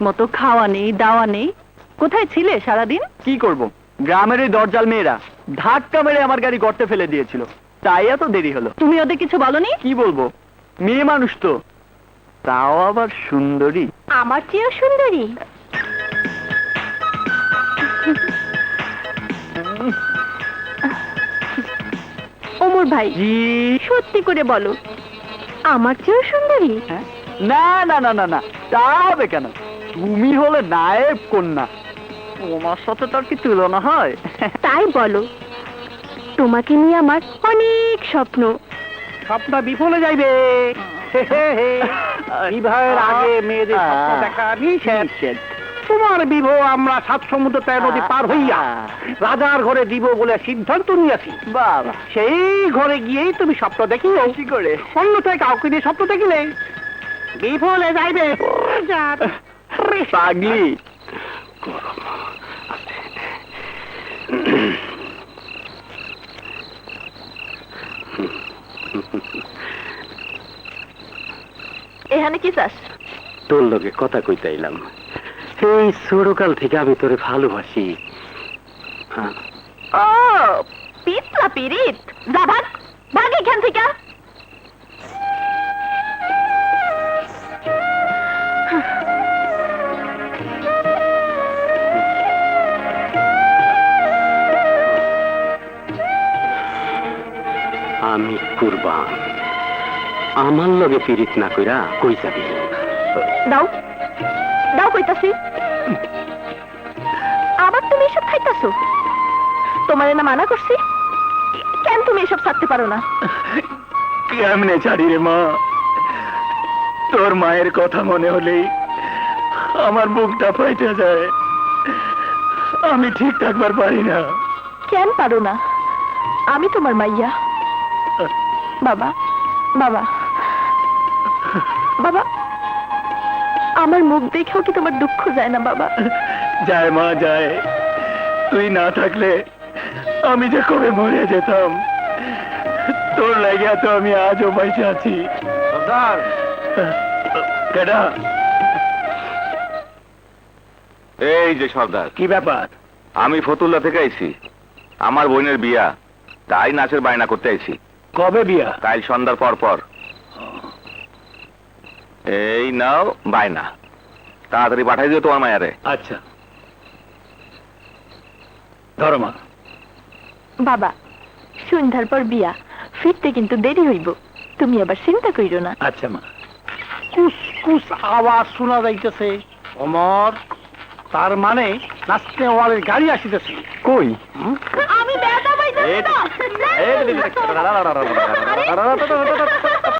মতো খাওয়া নেই, দাওয়া নেই। কোথায় ছিলে সারাদিন? কি করব, গ্রামের ওই দরজাল মেয়েরা ধাক্কা মেরে আমার গাড়ি গর্তে ফেলে দিয়েছিল, তাই এত দেরি হলো। তুমি ওদের কিছু বলনি? কি বলবো, মেয়ে মানুষ তো, তাও আবার সুন্দরী। আমার চেয়েও সুন্দরী? ওমর ভাই, জি? সত্যি করে বলো, আমার চেয়েও সুন্দরী? হ্যাঁ? না না না না না, তা হবে কেন? তুমি হলে নায়েব কন্যা, তোমার সাথে তার কি তুলনা হয়? তাই বলো, তোমাকে নিয়ে আমার অনেক স্বপ্ন। স্বপ্ন বিফলে যাইবে। বিবাহের আগে মেয়েদের স্বপ্ন দেখা নিষেধ। তোমার বিবাহ আমরা 7 সমুদ্র 13 নদী পার হইয়া রাজার ঘরে দিব বলে সিদ্ধান্ত নিয়েছি। বাবা, সেই ঘরে গিয়েই তুমি স্বপ্ন দেখিও। কি করে? অন্যথায় কাউকে দিয়ে স্বপ্ন দেখিলে বিফলে যাইবে। পাগলি। এখানে কি চাস? তোর লগে কথা কইতাইলাম। এই ছোটকাল থেকে আমি তোরে ভালোবাসি। ও পিতলা পিরিত, যা ভাগ ভাগ এখান থেকে। আমি কুরবান, আমার লগে পিরিত না কইরা কই যাবি? দাও দাও কইতাছি। আবার তুমি এসব খাইতাছো? তোমারে না মানা করছি? কেন তুমি এসব ছাড়তে পারো না? কেমনে ছাড়ি রে মা, তোর মায়ের কথা মনে হলেই আমার বুকটা ফাইটে যায়, আমি ঠিক থাকবার পারি না। কেন পারো না? আমি তোমার মাইয়া। বাবা বাবা বাবা, আমার মুখ দেখেও কি তোমার দুঃখ যায় না বাবা? যায় মা যায়, তুই না থাকলে আমি যে কবে মরে যেতাম, তোর লাগিয়া তো আমি আজও বাইসে আছি। সর্দার, কেডা? এই যে সর্দার, কি ব্যাপার? আমি ফতুল্লা থেকে আইছি, আমার বোনের বিয়া, তাই নাচের বায়না করতে আইছি। কবে বিয়া? কাল সন্ধ্যার পর পর। এই নাও বায়না, তাড়াতাড়ি পাঠাই দিও তোমার মায়ারে। আচ্ছা, ধরো মা। বাবা, সন্ধ্যার পর বিয়া, ফিরতে কিন্তু দেরি হইব, তুমি আবার চিন্তা কইরো না। আচ্ছা মা। কুস কুস আওয়াজ শোনা যাইতেছে। অমর, তার মানে নাচতে ওয়ালের গাড়ি আসিতেছে। কই? আমি বেদা পাইতাছি না।